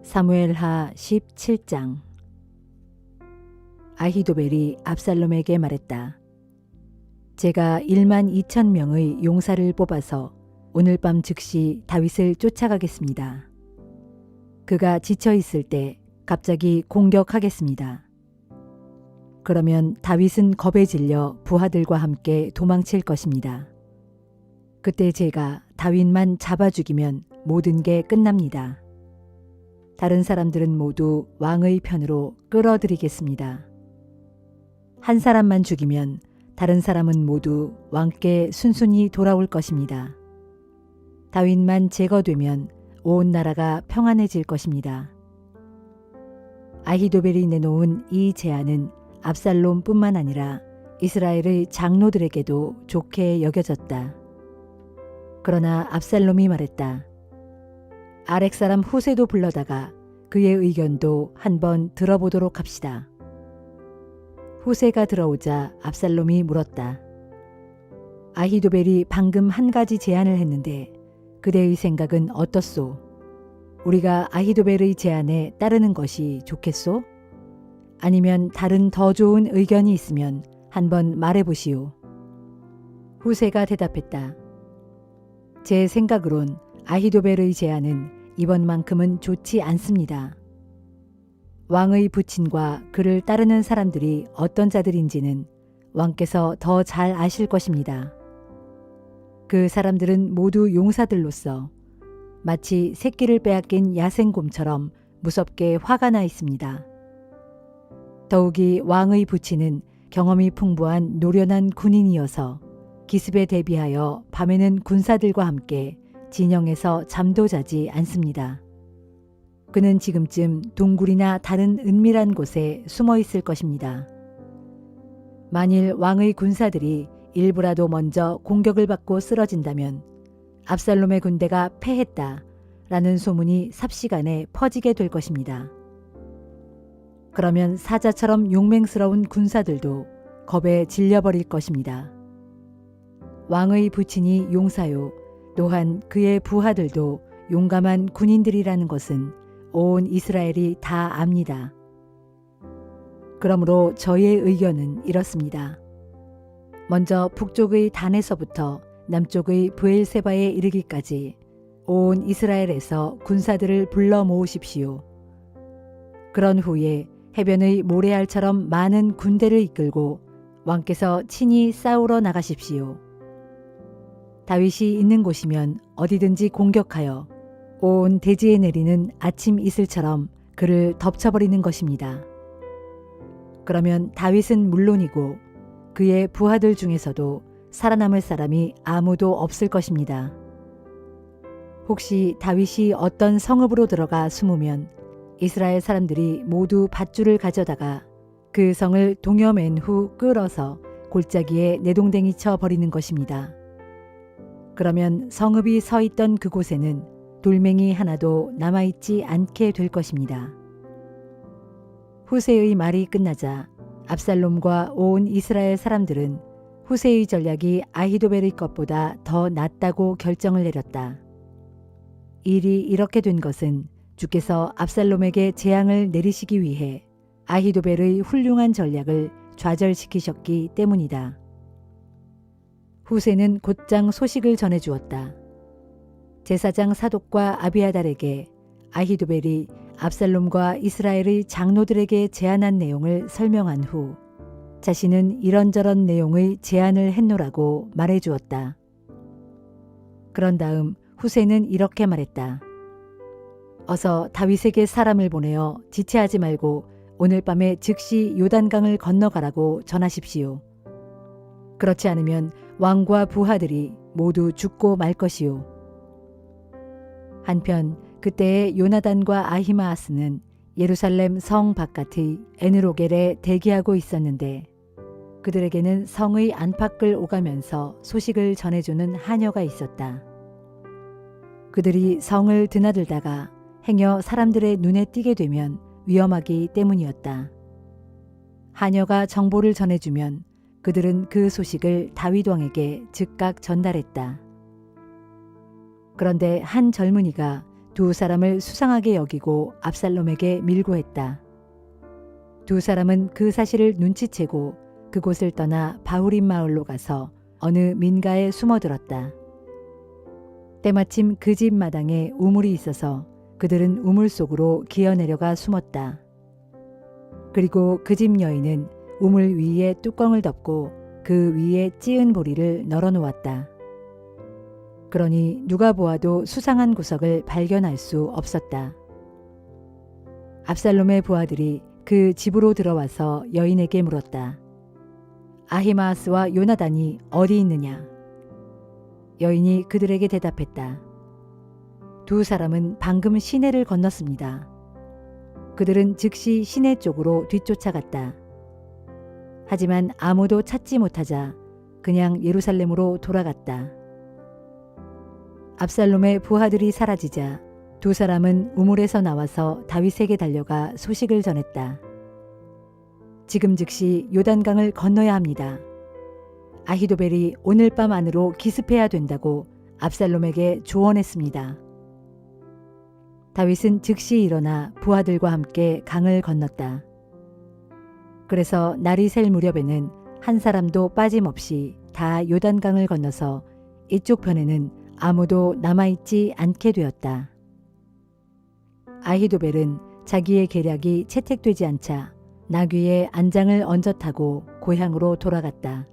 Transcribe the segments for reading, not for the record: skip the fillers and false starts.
사무엘하 17장. 아히도벨이 압살롬에게 말했다. 제가 12,000명의 용사를 뽑아서 오늘 밤 즉시 다윗을 쫓아가겠습니다. 그가 지쳐 있을 때 갑자기 공격하겠습니다. 그러면 다윗은 겁에 질려 부하들과 함께 도망칠 것입니다. 그때 제가 다윗만 잡아 죽이면 모든 게 끝납니다. 다른 사람들은 모두 왕의 편으로 끌어들이겠습니다. 한 사람만 죽이면 다른 사람은 모두 왕께 순순히 돌아올 것입니다. 다윗만 제거되면 온 나라가 평안해질 것입니다. 아히도벨이 내놓은 이 제안은 압살롬뿐만 아니라 이스라엘의 장로들에게도 좋게 여겨졌다. 그러나 압살롬이 말했다. 아렉 사람 후세도 불러다가 그의 의견도 한번 들어보도록 합시다. 후세가 들어오자 압살롬이 물었다. 아히도벨이 방금 한 가지 제안을 했는데 그대의 생각은 어떻소? 우리가 아히도벨의 제안에 따르는 것이 좋겠소? 아니면 다른 더 좋은 의견이 있으면 한번 말해보시오. 후세가 대답했다. 제 생각으론 아히도벨의 제안은 이번만큼은 좋지 않습니다. 왕의 부친과 그를 따르는 사람들이 어떤 자들인지는 왕께서 더 잘 아실 것입니다. 그 사람들은 모두 용사들로서 마치 새끼를 빼앗긴 야생곰처럼 무섭게 화가 나 있습니다. 더욱이 왕의 부친은 경험이 풍부한 노련한 군인이어서 기습에 대비하여 밤에는 군사들과 함께 진영에서 잠도 자지 않습니다. 그는 지금쯤 동굴이나 다른 은밀한 곳에 숨어 있을 것입니다. 만일 왕의 군사들이 일부라도 먼저 공격을 받고 쓰러진다면 압살롬의 군대가 패했다라는 소문이 삽시간에 퍼지게 될 것입니다. 그러면 사자처럼 용맹스러운 군사들도 겁에 질려버릴 것입니다. 왕의 부친이 용사요, 또한 그의 부하들도 용감한 군인들이라는 것은 온 이스라엘이 다 압니다. 그러므로 저희의 의견은 이렇습니다. 먼저 북쪽의 단에서부터 남쪽의 브엘세바에 이르기까지 온 이스라엘에서 군사들을 불러 모으십시오. 그런 후에 해변의 모래알처럼 많은 군대를 이끌고 왕께서 친히 싸우러 나가십시오. 다윗이 있는 곳이면 어디든지 공격하여 온 대지에 내리는 아침 이슬처럼 그를 덮쳐버리는 것입니다. 그러면 다윗은 물론이고 그의 부하들 중에서도 살아남을 사람이 아무도 없을 것입니다. 혹시 다윗이 어떤 성읍으로 들어가 숨으면 이스라엘 사람들이 모두 밧줄을 가져다가 그 성을 동여맨 후 끌어서 골짜기에 내동댕이 쳐 버리는 것입니다. 그러면 성읍이 서 있던 그곳에는 돌멩이 하나도 남아있지 않게 될 것입니다. 후세의 말이 끝나자 압살롬과 온 이스라엘 사람들은 후세의 전략이 아히도벨의 것보다 더 낫다고 결정을 내렸다. 일이 이렇게 된 것은 주께서 압살롬에게 재앙을 내리시기 위해 아히도벨의 훌륭한 전략을 좌절시키셨기 때문이다. 후세는 곧장 소식을 전해주었다. 제사장 사독과 아비아달에게 아히도벨이 압살롬과 이스라엘의 장로들에게 제안한 내용을 설명한 후 자신은 이런저런 내용의 제안을 했노라고 말해주었다. 그런 다음 후세는 이렇게 말했다. 어서 다윗에게 사람을 보내어 지체하지 말고 오늘 밤에 즉시 요단강을 건너가라고 전하십시오. 그렇지 않으면 왕과 부하들이 모두 죽고 말 것이요. 한편 그때의 요나단과 아히마아스는 예루살렘 성 바깥의 에느로겔에 대기하고 있었는데 그들에게는 성의 안팎을 오가면서 소식을 전해주는 하녀가 있었다. 그들이 성을 드나들다가 행여 사람들의 눈에 띄게 되면 위험하기 때문이었다. 하녀가 정보를 전해주면 그들은 그 소식을 다윗 왕에게 즉각 전달했다. 그런데 한 젊은이가 두 사람을 수상하게 여기고 압살롬에게 밀고했다. 두 사람은 그 사실을 눈치채고 그곳을 떠나 바후림 마을로 가서 어느 민가에 숨어들었다. 때마침 그 집 마당에 우물이 있어서 그들은 우물 속으로 기어내려가 숨었다. 그리고 그 집 여인은 우물 위에 뚜껑을 덮고 그 위에 찌은 보리를 널어 놓았다. 그러니 누가 보아도 수상한 구석을 발견할 수 없었다. 압살롬의 부하들이 그 집으로 들어와서 여인에게 물었다. 아히마아스와 요나단이 어디 있느냐? 여인이 그들에게 대답했다. 두 사람은 방금 시내를 건넜습니다. 그들은 즉시 시내 쪽으로 뒤쫓아갔다. 하지만 아무도 찾지 못하자 그냥 예루살렘으로 돌아갔다. 압살롬의 부하들이 사라지자 두 사람은 우물에서 나와서 다윗에게 달려가 소식을 전했다. 지금 즉시 요단강을 건너야 합니다. 아히도벨이 오늘 밤 안으로 기습해야 된다고 압살롬에게 조언했습니다. 다윗은 즉시 일어나 부하들과 함께 강을 건넜다. 그래서 날이 셀 무렵에는 한 사람도 빠짐없이 다 요단강을 건너서 이쪽 편에는 아무도 남아있지 않게 되었다. 아히도벨은 자기의 계략이 채택되지 않자 나귀에 안장을 얹어 타고 고향으로 돌아갔다.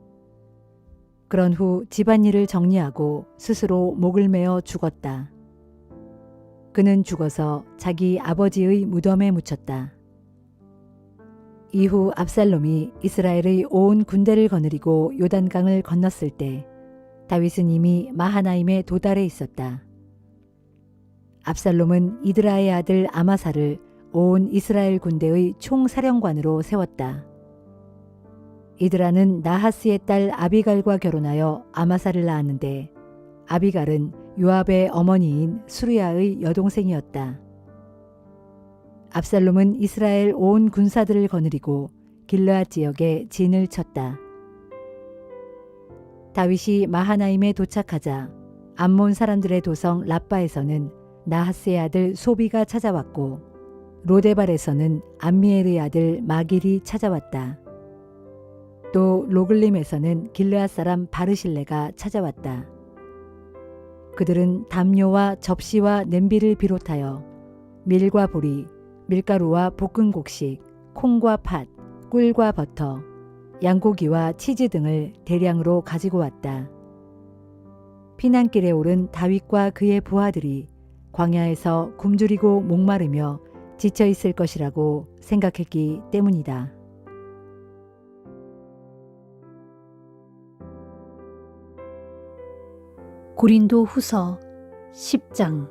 그런 후 집안일을 정리하고 스스로 목을 메어 죽었다. 그는 죽어서 자기 아버지의 무덤에 묻혔다. 이후 압살롬이 이스라엘의 온 군대를 거느리고 요단강을 건넜을 때 다윗은 이미 마하나임에 도달해 있었다. 압살롬은 이드라의 아들 아마사를 온 이스라엘 군대의 총사령관으로 세웠다. 이드라는 나하스의 딸 아비갈과 결혼하여 아마사를 낳았는데 아비갈은 요압의 어머니인 수르야의 여동생이었다. 압살롬은 이스라엘 온 군사들을 거느리고 길르앗 지역에 진을 쳤다. 다윗이 마하나임에 도착하자 암몬 사람들의 도성 라빠에서는 나하스의 아들 소비가 찾아왔고 로데발에서는 암미엘의 아들 마길이 찾아왔다. 또 로글림에서는 길르앗 사람 바르실레가 찾아왔다. 그들은 담요와 접시와 냄비를 비롯하여 밀과 보리, 밀가루와 볶은 곡식, 콩과 팥, 꿀과 버터, 양고기와 치즈 등을 대량으로 가지고 왔다. 피난길에 오른 다윗과 그의 부하들이 광야에서 굶주리고 목마르며 지쳐 있을 것이라고 생각했기 때문이다. 고린도 후서 10장.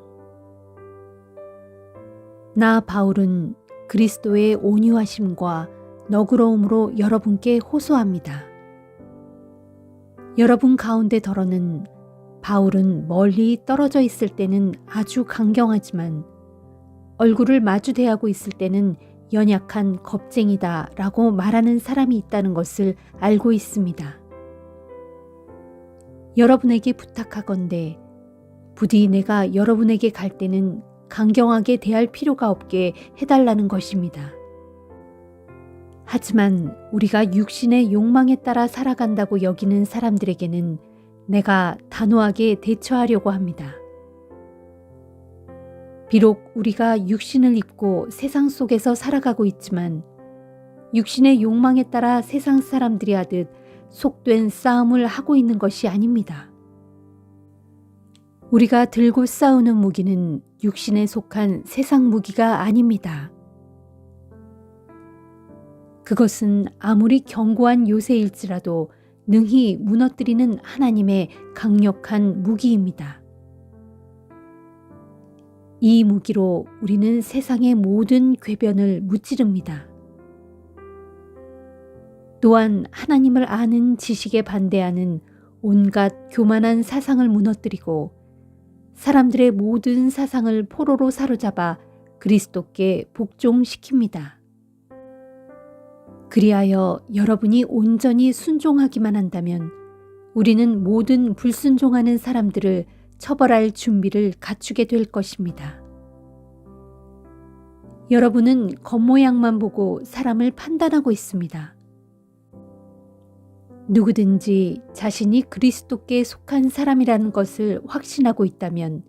나 바울은 그리스도의 온유하심과 너그러움으로 여러분께 호소합니다. 여러분 가운데 더러는 바울은 멀리 떨어져 있을 때는 아주 강경하지만 얼굴을 마주 대하고 있을 때는 연약한 겁쟁이다 라고 말하는 사람이 있다는 것을 알고 있습니다. 여러분에게 부탁하건대 부디 내가 여러분에게 갈 때는 강경하게 대할 필요가 없게 해달라는 것입니다. 하지만 우리가 육신의 욕망에 따라 살아간다고 여기는 사람들에게는 내가 단호하게 대처하려고 합니다. 비록 우리가 육신을 입고 세상 속에서 살아가고 있지만 육신의 욕망에 따라 세상 사람들이 하듯 속된 싸움을 하고 있는 것이 아닙니다. 우리가 들고 싸우는 무기는 육신에 속한 세상 무기가 아닙니다. 그것은 아무리 견고한 요새일지라도 능히 무너뜨리는 하나님의 강력한 무기입니다. 이 무기로 우리는 세상의 모든 궤변을 무찌릅니다. 또한 하나님을 아는 지식에 반대하는 온갖 교만한 사상을 무너뜨리고 사람들의 모든 사상을 포로로 사로잡아 그리스도께 복종시킵니다. 그리하여 여러분이 온전히 순종하기만 한다면 우리는 모든 불순종하는 사람들을 처벌할 준비를 갖추게 될 것입니다. 여러분은 겉모양만 보고 사람을 판단하고 있습니다. 누구든지 자신이 그리스도께 속한 사람이라는 것을 확신하고 있다면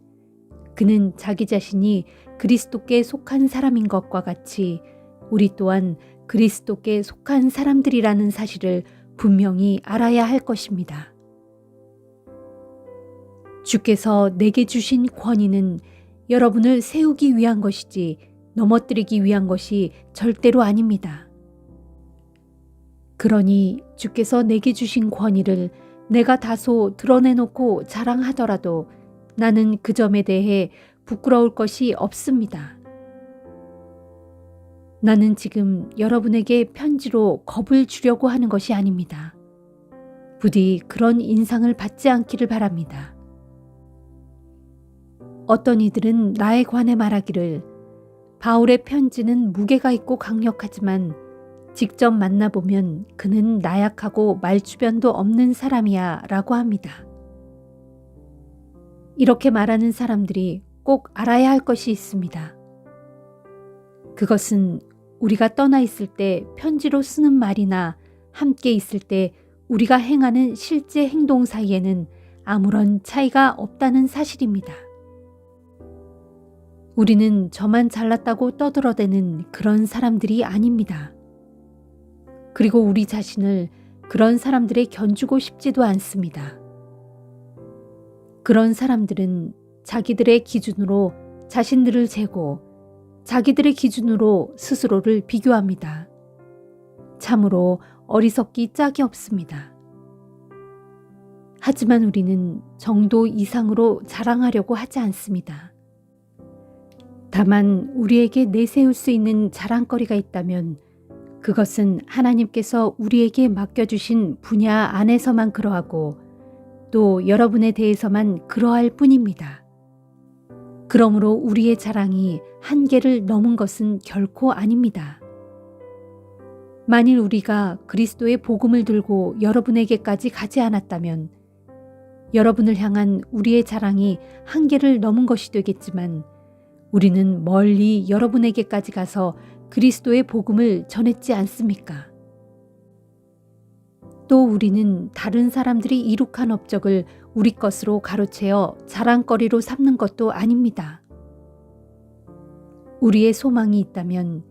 그는 자기 자신이 그리스도께 속한 사람인 것과 같이 우리 또한 그리스도께 속한 사람들이라는 사실을 분명히 알아야 할 것입니다. 주께서 내게 주신 권위는 여러분을 세우기 위한 것이지 넘어뜨리기 위한 것이 절대로 아닙니다. 그러니 주께서 내게 주신 권위를 내가 다소 드러내놓고 자랑하더라도 나는 그 점에 대해 부끄러울 것이 없습니다. 나는 지금 여러분에게 편지로 겁을 주려고 하는 것이 아닙니다. 부디 그런 인상을 받지 않기를 바랍니다. 어떤 이들은 나에 관해 말하기를 바울의 편지는 무게가 있고 강력하지만 직접 만나보면 그는 나약하고 말주변도 없는 사람이야 라고 합니다. 이렇게 말하는 사람들이 꼭 알아야 할 것이 있습니다. 그것은 우리가 떠나 있을 때 편지로 쓰는 말이나 함께 있을 때 우리가 행하는 실제 행동 사이에는 아무런 차이가 없다는 사실입니다. 우리는 저만 잘났다고 떠들어대는 그런 사람들이 아닙니다. 그리고 우리 자신을 그런 사람들에 견주고 싶지도 않습니다. 그런 사람들은 자기들의 기준으로 자신들을 재고 자기들의 기준으로 스스로를 비교합니다. 참으로 어리석기 짝이 없습니다. 하지만 우리는 정도 이상으로 자랑하려고 하지 않습니다. 다만 우리에게 내세울 수 있는 자랑거리가 있다면 그것은 하나님께서 우리에게 맡겨주신 분야 안에서만 그러하고 또 여러분에 대해서만 그러할 뿐입니다. 그러므로 우리의 자랑이 한계를 넘은 것은 결코 아닙니다. 만일 우리가 그리스도의 복음을 들고 여러분에게까지 가지 않았다면 여러분을 향한 우리의 자랑이 한계를 넘은 것이 되겠지만 우리는 멀리 여러분에게까지 가서 그리스도의 복음을 전했지 않습니까? 또 우리는 다른 사람들이 이룩한 업적을 우리 것으로 가로채어 자랑거리로 삼는 것도 아닙니다. 우리의 소망이 있다면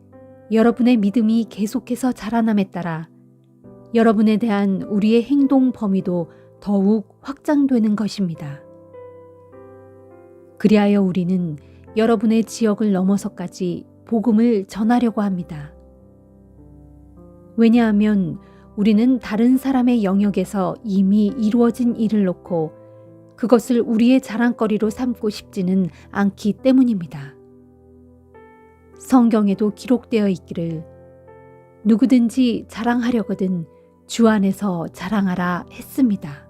여러분의 믿음이 계속해서 자라남에 따라 여러분에 대한 우리의 행동 범위도 더욱 확장되는 것입니다. 그리하여 우리는 여러분의 지역을 넘어서까지 복음을 전하려고 합니다. 왜냐하면 우리는 다른 사람의 영역에서 이미 이루어진 일을 놓고 그것을 우리의 자랑거리로 삼고 싶지는 않기 때문입니다. 성경에도 기록되어 있기를 누구든지 자랑하려거든 주 안에서 자랑하라 했습니다.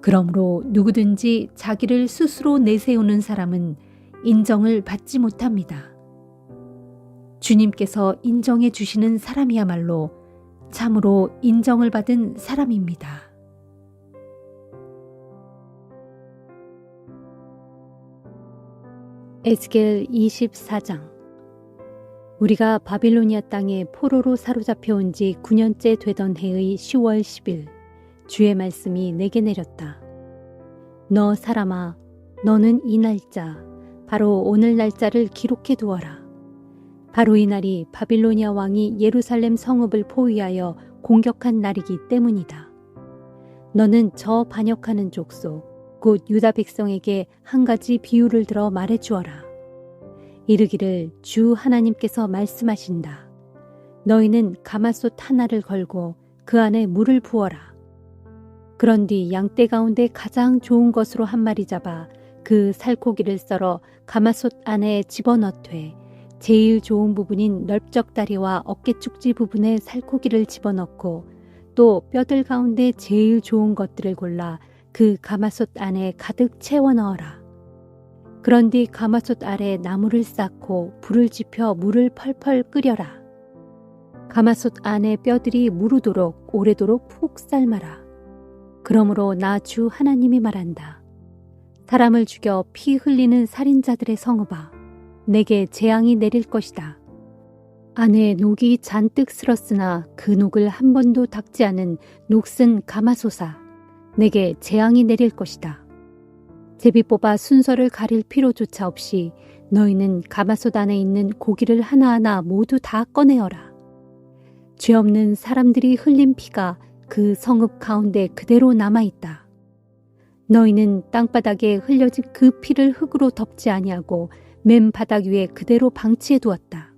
그러므로 누구든지 자기를 스스로 내세우는 사람은 인정을 받지 못합니다. 주님께서 인정해 주시는 사람이야말로 참으로 인정을 받은 사람입니다. 에스겔 24장. 우리가 바빌로니아 땅에 포로로 사로잡혀 온 지 9년째 되던 해의 10월 10일 주의 말씀이 내게 내렸다. 너 사람아, 너는 이 날짜, 바로 오늘 날짜를 기록해 두어라. 바로 이 날이 바빌로니아 왕이 예루살렘 성읍을 포위하여 공격한 날이기 때문이다. 너는 저 반역하는 족속, 곧 유다 백성에게 한 가지 비유를 들어 말해 주어라. 이르기를 주 하나님께서 말씀하신다. 너희는 가마솥 하나를 걸고 그 안에 물을 부어라. 그런 뒤 양떼 가운데 가장 좋은 것으로 한 마리 잡아 그 살코기를 썰어 가마솥 안에 집어넣되 제일 좋은 부분인 넓적다리와 어깨축지 부분에 살코기를 집어넣고 또 뼈들 가운데 제일 좋은 것들을 골라 그 가마솥 안에 가득 채워 넣어라. 그런 뒤 가마솥 아래 나무를 쌓고 불을 지펴 물을 펄펄 끓여라. 가마솥 안에 뼈들이 무르도록 오래도록 푹 삶아라. 그러므로 나 주 하나님이 말한다. 사람을 죽여 피 흘리는 살인자들의 성읍아, 내게 재앙이 내릴 것이다. 안에 녹이 잔뜩 슬었으나 그 녹을 한 번도 닦지 않은 녹슨 가마솥아, 내게 재앙이 내릴 것이다. 제비 뽑아 순서를 가릴 필요조차 없이 너희는 가마솥 안에 있는 고기를 하나하나 모두 다 꺼내어라. 죄 없는 사람들이 흘린 피가 그 성읍 가운데 그대로 남아있다. 너희는 땅바닥에 흘려진 그 피를 흙으로 덮지 아니하고 맨 바닥 위에 그대로 방치해 두었다.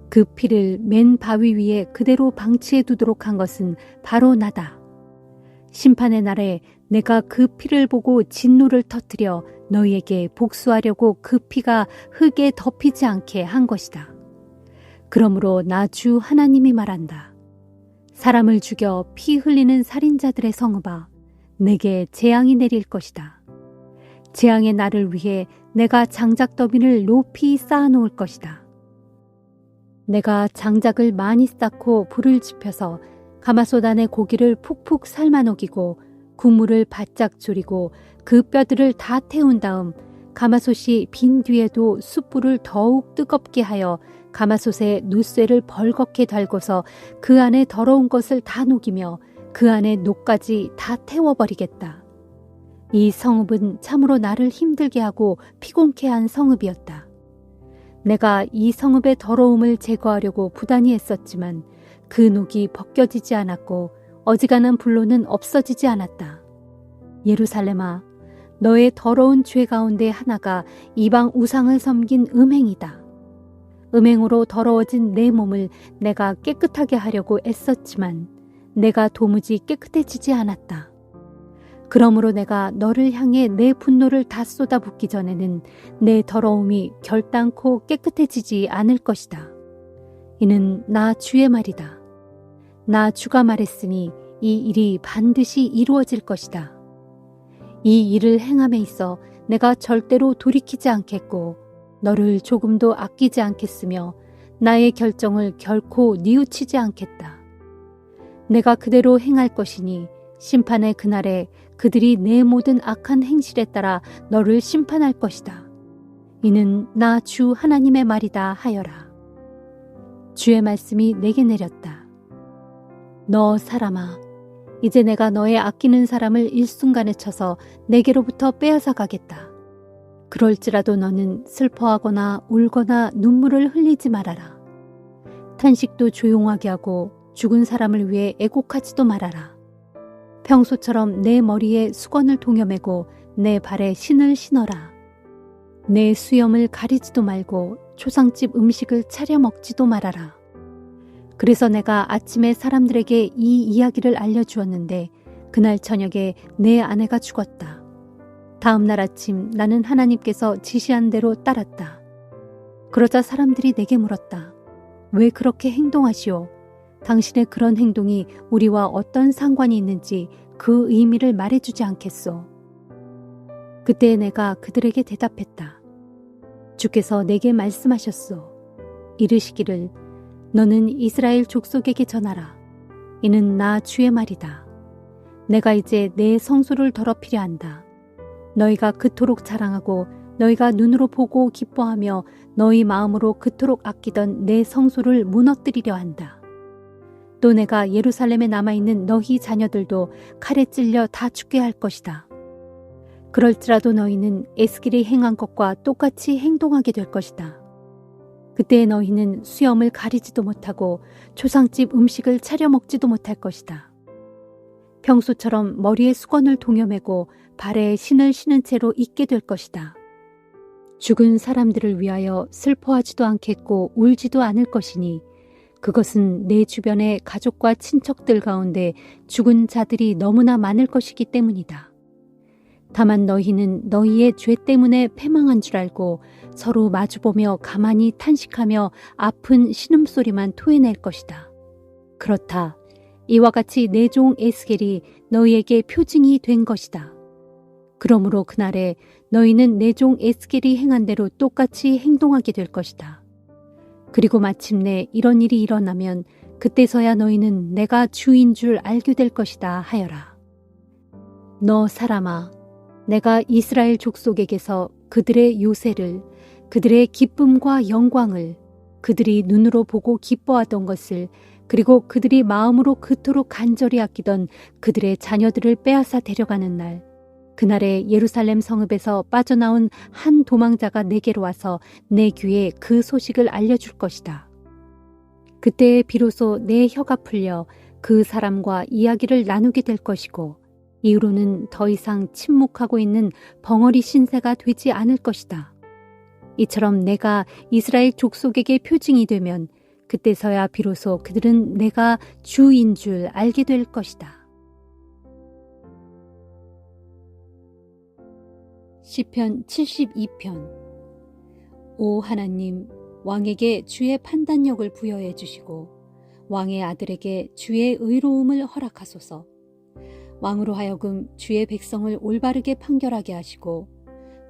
그 피를 맨 바위 위에 그대로 방치해 두도록 한 것은 바로 나다. 심판의 날에 내가 그 피를 보고 진노를 터뜨려 너희에게 복수하려고 그 피가 흙에 덮이지 않게 한 것이다. 그러므로 나 주 하나님이 말한다. 사람을 죽여 피 흘리는 살인자들의 성읍아, 내게 재앙이 내릴 것이다. 재앙의 날을 위해 내가 장작 더미를 높이 쌓아놓을 것이다. 내가 장작을 많이 쌓고 불을 지펴서 가마솥 안에 고기를 푹푹 삶아 녹이고 국물을 바짝 졸이고 그 뼈들을 다 태운 다음 가마솥이 빈 뒤에도 숯불을 더욱 뜨겁게 하여 가마솥에 눕쇠를 벌겋게 달고서 그 안에 더러운 것을 다 녹이며 그 안에 녹까지 다 태워버리겠다. 이 성읍은 참으로 나를 힘들게 하고 피곤케 한 성읍이었다. 내가 이 성읍의 더러움을 제거하려고 부단히 했었지만 그 녹이 벗겨지지 않았고 어지간한 불로는 없어지지 않았다. 예루살렘아, 너의 더러운 죄 가운데 하나가 이방 우상을 섬긴 음행이다. 음행으로 더러워진 내 몸을 내가 깨끗하게 하려고 애썼지만 내가 도무지 깨끗해지지 않았다. 그러므로 내가 너를 향해 내 분노를 다 쏟아붓기 전에는 내 더러움이 결단코 깨끗해지지 않을 것이다. 이는 나 주의 말이다. 나 주가 말했으니 이 일이 반드시 이루어질 것이다. 이 일을 행함에 있어 내가 절대로 돌이키지 않겠고 너를 조금도 아끼지 않겠으며 나의 결정을 결코 뉘우치지 않겠다. 내가 그대로 행할 것이니 심판의 그날에 그들이 내 모든 악한 행실에 따라 너를 심판할 것이다. 이는 나 주 하나님의 말이다 하여라. 주의 말씀이 내게 내렸다. 너 사람아, 이제 내가 너의 아끼는 사람을 일순간에 쳐서 내게로부터 빼앗아 가겠다. 그럴지라도 너는 슬퍼하거나 울거나 눈물을 흘리지 말아라. 탄식도 조용하게 하고 죽은 사람을 위해 애곡하지도 말아라. 평소처럼 내 머리에 수건을 동여매고 내 발에 신을 신어라. 내 수염을 가리지도 말고 초상집 음식을 차려 먹지도 말아라. 그래서 내가 아침에 사람들에게 이 이야기를 알려주었는데 그날 저녁에 내 아내가 죽었다. 다음 날 아침 나는 하나님께서 지시한 대로 따랐다. 그러자 사람들이 내게 물었다. 왜 그렇게 행동하시오? 당신의 그런 행동이 우리와 어떤 상관이 있는지 그 의미를 말해주지 않겠소? 그때 내가 그들에게 대답했다. 주께서 내게 말씀하셨소. 이르시기를 너는 이스라엘 족속에게 전하라. 이는 나 주의 말이다. 내가 이제 내 성소를 더럽히려 한다. 너희가 그토록 자랑하고 너희가 눈으로 보고 기뻐하며 너희 마음으로 그토록 아끼던 내 성소를 무너뜨리려 한다. 또 내가 예루살렘에 남아있는 너희 자녀들도 칼에 찔려 다 죽게 할 것이다. 그럴지라도 너희는 에스겔이 행한 것과 똑같이 행동하게 될 것이다. 그때 너희는 수염을 가리지도 못하고 초상집 음식을 차려 먹지도 못할 것이다. 평소처럼 머리에 수건을 동여매고 발에 신을 신은 채로 있게 될 것이다. 죽은 사람들을 위하여 슬퍼하지도 않겠고 울지도 않을 것이니 그것은 내 주변의 가족과 친척들 가운데 죽은 자들이 너무나 많을 것이기 때문이다. 다만 너희는 너희의 죄 때문에 패망한 줄 알고 서로 마주보며 가만히 탄식하며 아픈 신음소리만 토해낼 것이다. 그렇다. 이와 같이 내 종 에스겔이 너희에게 표징이 된 것이다. 그러므로 그날에 너희는 내 종 에스겔이 행한 대로 똑같이 행동하게 될 것이다. 그리고 마침내 이런 일이 일어나면 그때서야 너희는 내가 주인 줄 알게 될 것이다 하여라. 너 사람아, 내가 이스라엘 족속에게서 그들의 요새를 그들의 기쁨과 영광을, 그들이 눈으로 보고 기뻐하던 것을, 그리고 그들이 마음으로 그토록 간절히 아끼던 그들의 자녀들을 빼앗아 데려가는 날, 그날에 예루살렘 성읍에서 빠져나온 한 도망자가 내게로 와서 내 귀에 그 소식을 알려줄 것이다. 그때에 비로소 내 혀가 풀려 그 사람과 이야기를 나누게 될 것이고, 이후로는 더 이상 침묵하고 있는 벙어리 신세가 되지 않을 것이다. 이처럼 내가 이스라엘 족속에게 표징이 되면 그때서야 비로소 그들은 내가 주인 줄 알게 될 것이다. 시편 72편. 오 하나님, 왕에게 주의 판단력을 부여해 주시고 왕의 아들에게 주의 의로움을 허락하소서. 왕으로 하여금 주의 백성을 올바르게 판결하게 하시고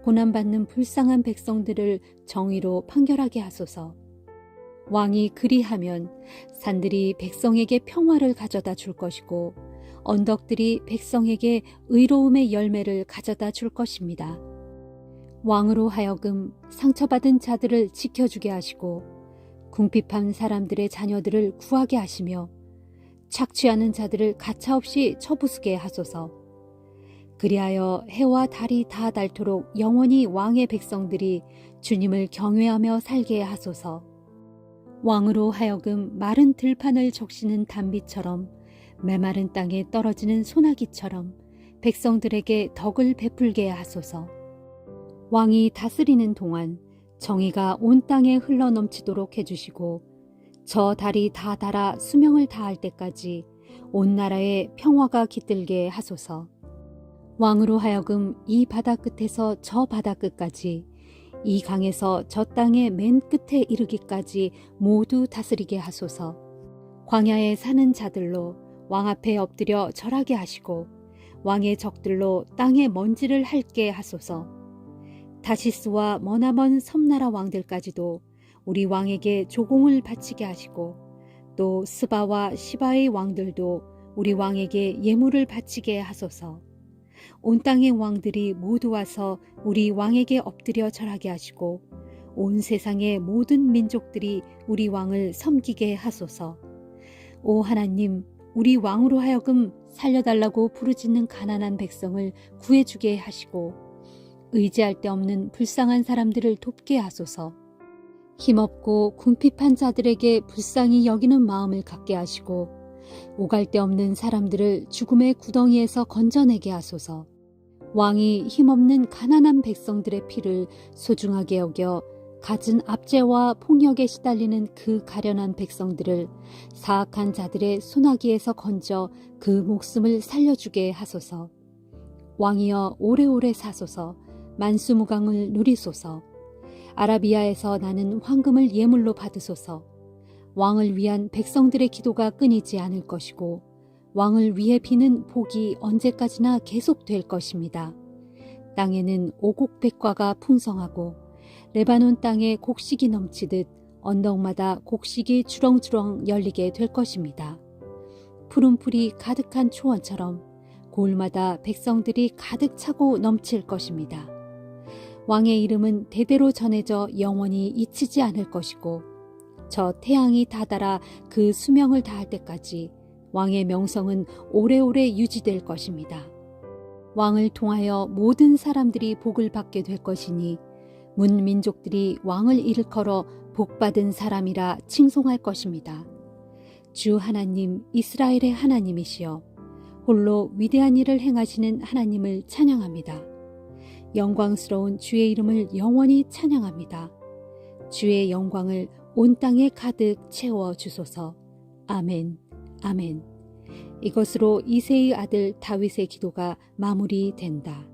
고난받는 불쌍한 백성들을 정의로 판결하게 하소서. 왕이 그리하면 산들이 백성에게 평화를 가져다 줄 것이고 언덕들이 백성에게 의로움의 열매를 가져다 줄 것입니다. 왕으로 하여금 상처받은 자들을 지켜주게 하시고 궁핍한 사람들의 자녀들을 구하게 하시며 착취하는 자들을 가차없이 쳐부수게 하소서. 그리하여 해와 달이 다 닳도록 영원히 왕의 백성들이 주님을 경외하며 살게 하소서. 왕으로 하여금 마른 들판을 적시는 단비처럼 메마른 땅에 떨어지는 소나기처럼 백성들에게 덕을 베풀게 하소서. 왕이 다스리는 동안 정의가 온 땅에 흘러넘치도록 해주시고 저 달이 다 닳아 수명을 다할 때까지 온 나라에 평화가 깃들게 하소서. 왕으로 하여금 이 바다 끝에서 저 바다 끝까지, 이 강에서 저 땅의 맨 끝에 이르기까지 모두 다스리게 하소서. 광야에 사는 자들로 왕 앞에 엎드려 절하게 하시고 왕의 적들로 땅의 먼지를 핥게 하소서. 다시스와 머나먼 섬나라 왕들까지도 우리 왕에게 조공을 바치게 하시고 또 스바와 시바의 왕들도 우리 왕에게 예물을 바치게 하소서. 온 땅의 왕들이 모두 와서 우리 왕에게 엎드려 절하게 하시고 온 세상의 모든 민족들이 우리 왕을 섬기게 하소서. 오 하나님, 우리 왕으로 하여금 살려달라고 부르짖는 가난한 백성을 구해주게 하시고 의지할 데 없는 불쌍한 사람들을 돕게 하소서. 힘없고 궁핍한 자들에게 불쌍히 여기는 마음을 갖게 하시고 오갈 데 없는 사람들을 죽음의 구덩이에서 건져내게 하소서. 왕이 힘없는 가난한 백성들의 피를 소중하게 여겨 갖은 압제와 폭력에 시달리는 그 가련한 백성들을 사악한 자들의 소나기에서 건져 그 목숨을 살려주게 하소서. 왕이여 오래오래 사소서. 만수무강을 누리소서. 아라비아에서 나는 황금을 예물로 받으소서. 왕을 위한 백성들의 기도가 끊이지 않을 것이고 왕을 위해 비는 복이 언제까지나 계속될 것입니다. 땅에는 오곡백과가 풍성하고 레바논 땅에 곡식이 넘치듯 언덕마다 곡식이 주렁주렁 열리게 될 것입니다. 푸른 풀이 가득한 초원처럼 고을마다 백성들이 가득 차고 넘칠 것입니다. 왕의 이름은 대대로 전해져 영원히 잊히지 않을 것이고 저 태양이 다다라 그 수명을 다할 때까지 왕의 명성은 오래오래 유지될 것입니다. 왕을 통하여 모든 사람들이 복을 받게 될 것이니 문민족들이 왕을 일컬어 복받은 사람이라 칭송할 것입니다. 주 하나님 이스라엘의 하나님이시여 홀로 위대한 일을 행하시는 하나님을 찬양합니다. 영광스러운 주의 이름을 영원히 찬양합니다. 주의 영광을 온 땅에 가득 채워 주소서. 아멘. 아멘. 이것으로 이새의 아들 다윗의 기도가 마무리된다.